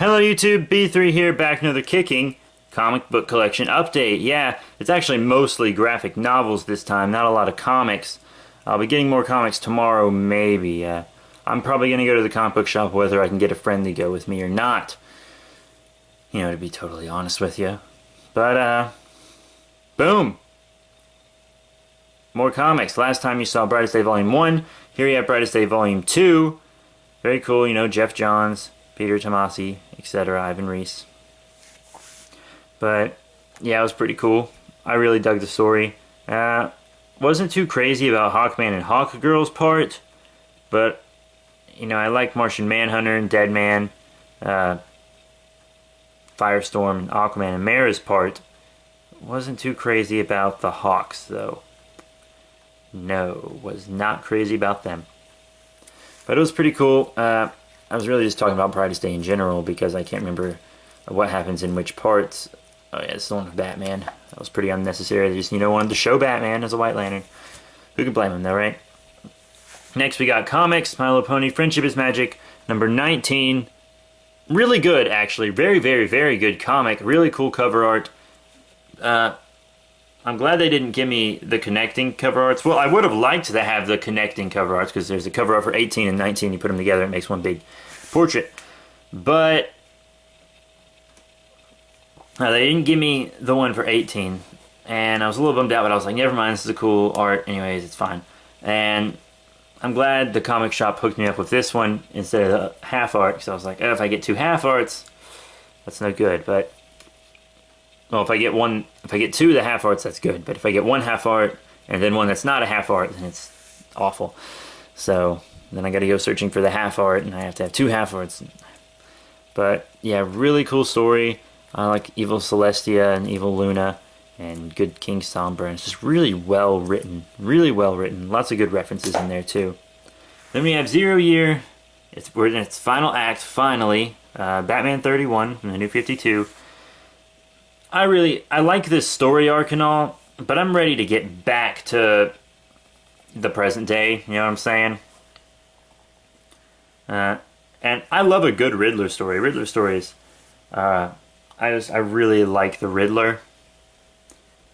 Hello YouTube, B3 here, back another kicking comic book collection update. Yeah, it's actually mostly graphic novels this time, not a lot of comics. I'll be getting more comics tomorrow, maybe. I'm probably going to go to the comic book shop whether I can get a friend to go with me or not. You know, to be totally honest with you. But, boom! More comics. Last time you saw Brightest Day Volume 1, here you have Brightest Day Volume 2. Very cool, you know, Jeff Johns, Peter Tomasi, etc., Ivan Reis. But, yeah, it was pretty cool. I really dug the story. Wasn't too crazy about Hawkman and Hawkgirl's part, but, you know, I like Martian Manhunter and Deadman, Firestorm and Aquaman and Mara's part. Wasn't too crazy about the Hawks, though. No, was not crazy about them. But it was pretty cool. I was really just talking about Brightest Day in general because I can't remember what happens in which parts. Oh yeah, it's the one with Batman. That was pretty unnecessary. They just, you know, wanted to show Batman as a White Lantern. Who could blame him though, right? Next we got comics. My Little Pony Friendship is Magic, number 19. Really good, actually. Very, very, very good comic. Really cool cover art. I'm glad they didn't give me the connecting cover arts. Well, I would have liked to have the connecting cover arts because there's a cover art for 18 and 19. You put them together, it makes one big portrait. But they didn't give me the one for 18. And I was a little bummed out, but I was like, never mind, this is a cool art. Anyways, it's fine. And I'm glad the comic shop hooked me up with this one instead of the half art. Because I was like, oh, if I get two half arts, that's no good. But well, if I get two of the half arts, that's good. But if I get one half art and then one that's not a half art, then it's awful. So then I got to go searching for the half art, and I have to have two half arts. But yeah, really cool story. I like Evil Celestia and Evil Luna and Good King Sombra. And it's just really well written. Really well written. Lots of good references in there too. Then we have Zero Year. We're in its final act, finally. Batman 31 from the New 52. I like this story arc and all, but I'm ready to get back to the present day, you know what I'm saying? And I love a good Riddler story. Riddler stories, I really like the Riddler.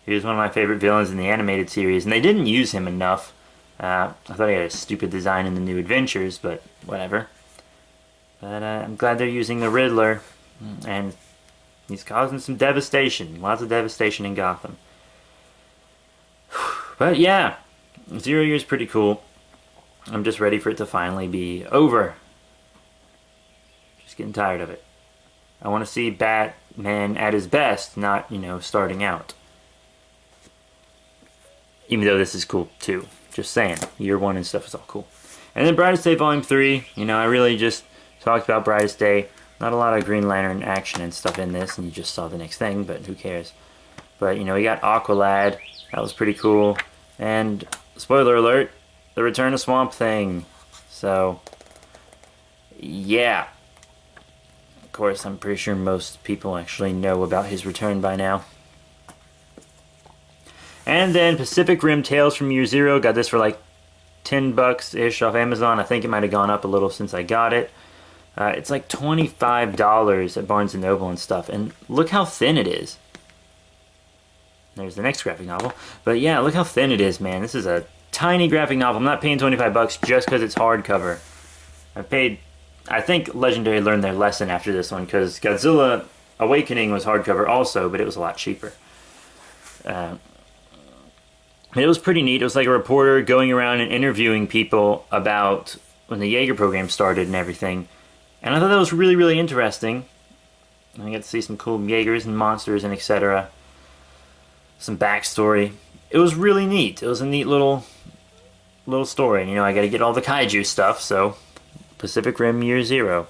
He was one of my favorite villains in the animated series, and they didn't use him enough. I thought he had a stupid design in the New Adventures, but whatever. But I'm glad they're using the Riddler, and he's causing some devastation. Lots of devastation in Gotham. But yeah, Zero Year is pretty cool. I'm just ready for it to finally be over. Just getting tired of it. I want to see Batman at his best, not, you know, starting out. Even though this is cool too. Just saying. Year 1 and stuff is all cool. And then Brightest Day Volume 3. You know, I really just talked about Brightest Day. Not a lot of Green Lantern action and stuff in this, and you just saw the next thing, but who cares. But, you know, we got Aqualad. That was pretty cool. And, spoiler alert, the return of Swamp Thing. So, yeah. Of course, I'm pretty sure most people actually know about his return by now. And then Pacific Rim Tales from Year Zero. Got this for like $10-ish off Amazon. I think it might have gone up a little since I got it. It's like $25 at Barnes & Noble and stuff. And look how thin it is. There's the next graphic novel. But yeah, look how thin it is, man. This is a tiny graphic novel. I'm not paying $25 just because it's hardcover. I think Legendary learned their lesson after this one, because Godzilla Awakening was hardcover also, but it was a lot cheaper. It was pretty neat. It was like a reporter going around and interviewing people about when the Jaeger program started and everything. And I thought that was really, really interesting. I got to see some cool Jaegers and monsters and etc. Some backstory. It was really neat. It was a neat little story. And, you know, I got to get all the kaiju stuff, so Pacific Rim Year Zero.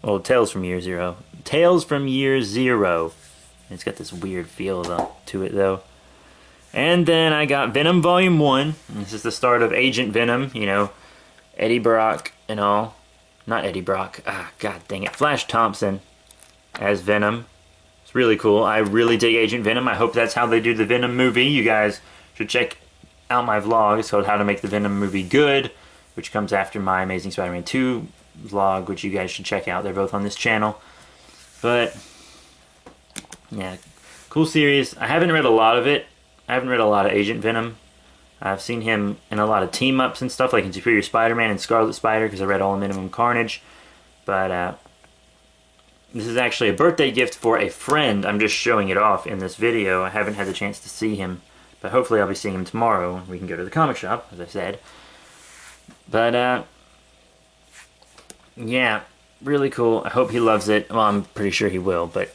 Well, Tales from Year Zero. Tales from Year Zero. It's got this weird feel to it, though. And then I got Venom Volume 1. This is the start of Agent Venom, you know, Eddie Brock and all. Not Eddie Brock. God dang it. Flash Thompson as Venom. It's really cool. I really dig Agent Venom. I hope that's how they do the Venom movie. You guys should check out my vlog. It's called How to Make the Venom Movie Good, which comes after my Amazing Spider-Man 2 vlog, which you guys should check out. They're both on this channel. But yeah, cool series. I haven't read a lot of it. I haven't read a lot of Agent Venom. I've seen him in a lot of team ups and stuff, like in Superior Spider-Man and Scarlet Spider, because I read all of Minimum Carnage. But this is actually a birthday gift for a friend. I'm just showing it off in this video. I haven't had the chance to see him, but hopefully I'll be seeing him tomorrow. We can go to the comic shop, as I said. But yeah, really cool. I hope he loves it. Well, I'm pretty sure he will, but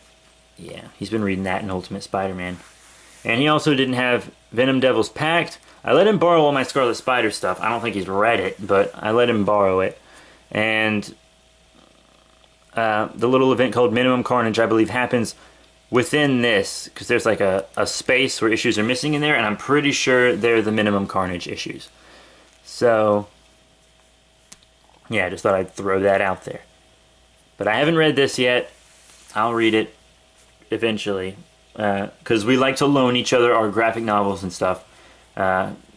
yeah, he's been reading that in Ultimate Spider-Man. And he also didn't have Venom Devil's Pact. I let him borrow all my Scarlet Spider stuff. I don't think he's read it, but I let him borrow it. And the little event called Minimum Carnage, I believe, happens within this, because there's like a space where issues are missing in there, and I'm pretty sure they're the Minimum Carnage issues. So, yeah, I just thought I'd throw that out there. But I haven't read this yet. I'll read it eventually, because we like to loan each other our graphic novels and stuff.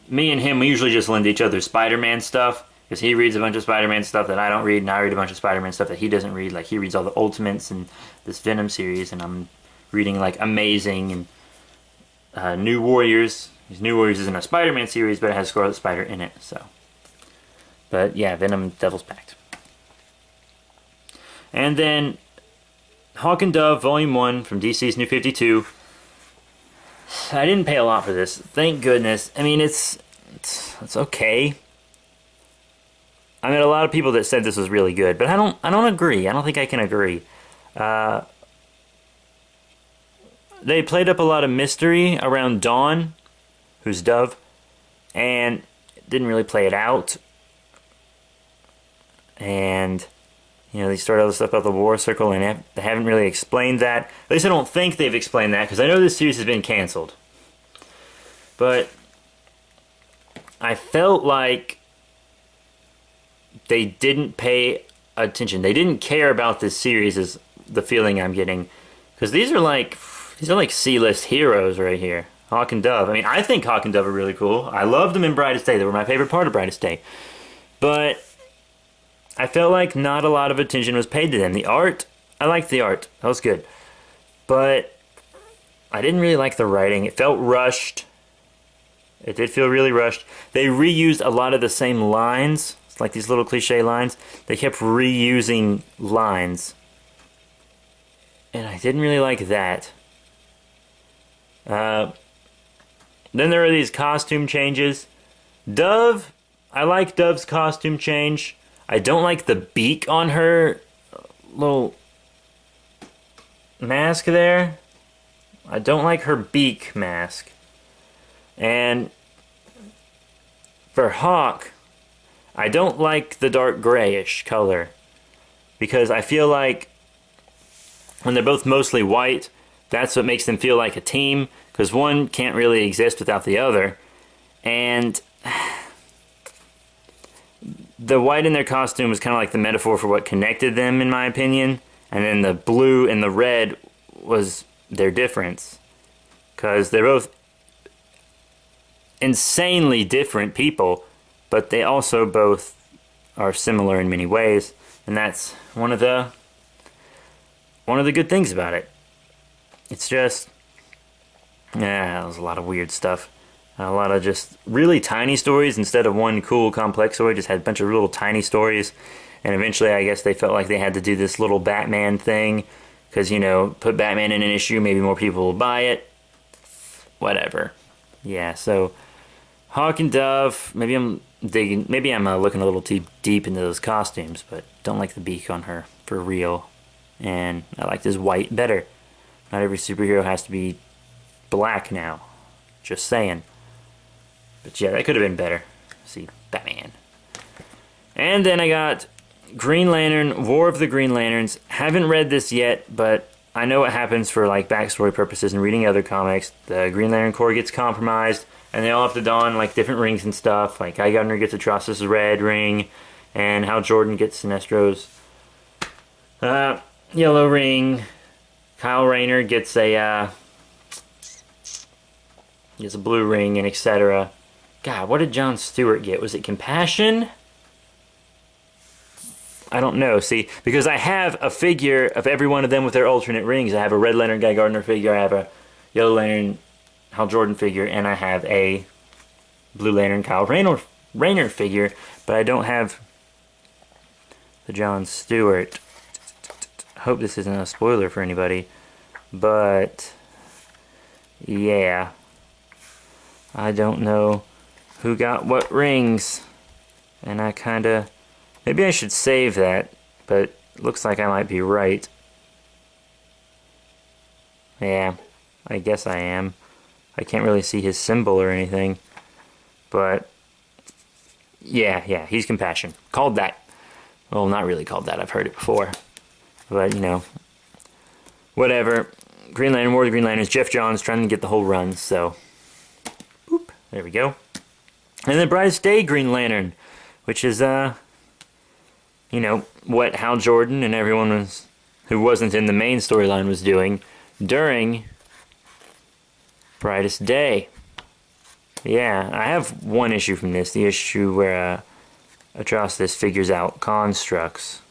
Me and him, we usually just lend each other Spider-Man stuff, because he reads a bunch of Spider-Man stuff that I don't read, and I read a bunch of Spider-Man stuff that he doesn't read. Like, he reads all the Ultimates and this Venom series, and I'm reading, like, Amazing and New Warriors. New Warriors isn't a Spider-Man series, but it has Scarlet Spider in it, so. But, yeah, Venom Devil's Pact. And then Hawk and Dove, Volume 1 from DC's New 52. I didn't pay a lot for this. Thank goodness. I mean, it's okay. I met a lot of people that said this was really good, but I don't agree. I don't think I can agree. They played up a lot of mystery around Dawn, who's Dove, and didn't really play it out. And you know, they started all this stuff about the War Circle, and they haven't really explained that. At least I don't think they've explained that, because I know this series has been canceled. But I felt like they didn't pay attention. They didn't care about this series, is the feeling I'm getting. Because these are like C-list heroes right here. Hawk and Dove. I mean, I think Hawk and Dove are really cool. I loved them in Brightest Day. They were my favorite part of Brightest Day. But I felt like not a lot of attention was paid to them. The art, I liked the art. That was good. But I didn't really like the writing. It felt rushed. It did feel really rushed. They reused a lot of the same lines. It's like these little cliche lines. They kept reusing lines. And I didn't really like that. Then there are these costume changes. Dove, I like Dove's costume change. I don't like the beak on her little mask there. I don't like her beak mask. And for Hawk, I don't like the dark grayish color, because I feel like when they're both mostly white, that's what makes them feel like a team, because one can't really exist without the other. And the white in their costume was kind of like the metaphor for what connected them, in my opinion. And then the blue and the red was their difference. Because they're both insanely different people, but they also both are similar in many ways. And that's one of the good things about it. It's just, yeah, there's a lot of weird stuff. A lot of just really tiny stories instead of one cool complex story. Just had a bunch of little tiny stories. And eventually I guess they felt like they had to do this little Batman thing. Because, you know, put Batman in an issue, maybe more people will buy it. Whatever. Yeah, so Hawk and Dove, maybe I'm looking a little too deep into those costumes, but don't like the beak on her for real. And I like this white better. Not every superhero has to be black now. Just saying. But yeah, that could have been better. See, Batman. And then I got Green Lantern, War of the Green Lanterns. Haven't read this yet, but I know what happens for like backstory purposes and reading other comics. The Green Lantern Corps gets compromised, and they all have to don like different rings and stuff. Like Guy Gardner gets Atrocitus' red ring, and Hal Jordan gets Sinestro's yellow ring. Kyle Rayner gets a blue ring, and etc. God, what did John Stewart get? Was it Compassion? I don't know. See, because I have a figure of every one of them with their alternate rings. I have a Red Lantern Guy Gardner figure, I have a Yellow Lantern Hal Jordan figure, and I have a Blue Lantern Kyle Rayner figure, but I don't have the John Stewart. Hope this isn't a spoiler for anybody, but yeah, I don't know who got what rings, and I kinda, maybe I should save that, but looks like I might be right. Yeah, I guess I am. I can't really see his symbol or anything, but yeah, he's Compassion. Called that. Well, not really called that, I've heard it before. But, you know, whatever. Green Lantern, War of the Green Lanterns, Jeff Johns trying to get the whole run, so. Boop, there we go. And then Brightest Day Green Lantern, which is, you know, what Hal Jordan and everyone who wasn't in the main storyline was doing during Brightest Day. Yeah, I have one issue from this, the issue where Atrocitus figures out constructs.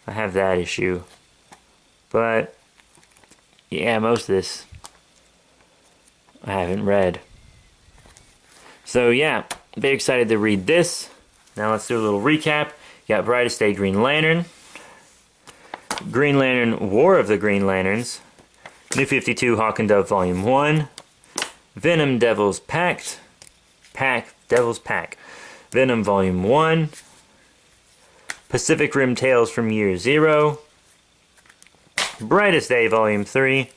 I have that issue. But, yeah, most of this I haven't read. So, yeah, very excited to read this. Now let's do a little recap. You got Brightest Day Green Lantern, Green Lantern War of the Green Lanterns, New 52 Hawk and Dove Volume 1, Venom Devil's Pact, Devil's Pack, Venom Volume 1, Pacific Rim Tales from Year Zero, Brightest Day Volume 3,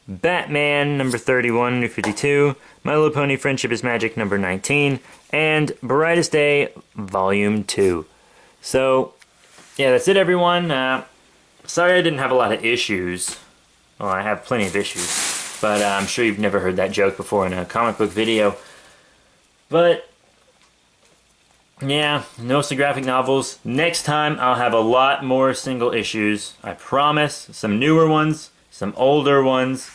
Batman number 31, New 52, My Little Pony Friendship is Magic number 19, and Brightest Day Volume 2. So, yeah, that's it, everyone. Sorry I didn't have a lot of issues. Well, I have plenty of issues, but I'm sure you've never heard that joke before in a comic book video. But yeah, no graphic novels. Next time I'll have a lot more single issues. I promise. Some newer ones, some older ones,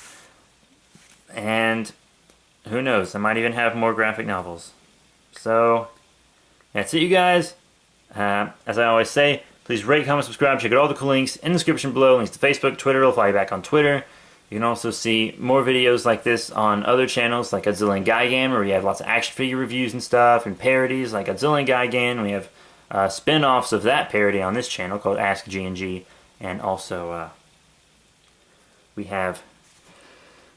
and who knows, I might even have more graphic novels. So, that's it, you guys. As I always say, please rate, comment, subscribe, check out all the cool links in the description below. Links to Facebook, Twitter, will follow you back on Twitter. You can also see more videos like this on other channels like Godzilla and Gigan, where we have lots of action figure reviews and stuff, and parodies like Godzilla and Gigan. We have spin-offs of that parody on this channel called Ask G&G, and also we have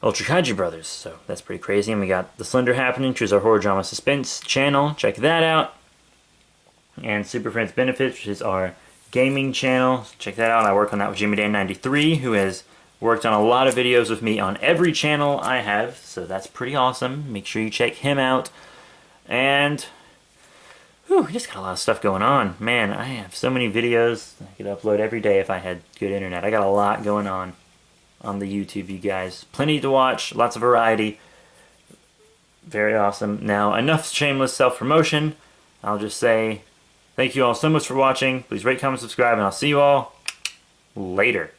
Ultra Kaiju Brothers, so that's pretty crazy. And we got The Slender Happening, which is our horror drama suspense channel. Check that out. And Super Friends Benefits, which is our gaming channel. Check that out. I work on that with Jimmy Dan 93, who has worked on a lot of videos with me on every channel I have, so that's pretty awesome. Make sure you check him out. And whew, we just got a lot of stuff going on. Man, I have so many videos I could upload every day if I had good internet. I got a lot going on the YouTube, you guys. Plenty to watch, lots of variety. Very awesome. Now, enough shameless self-promotion. I'll just say thank you all so much for watching. Please rate, comment, subscribe, and I'll see you all later.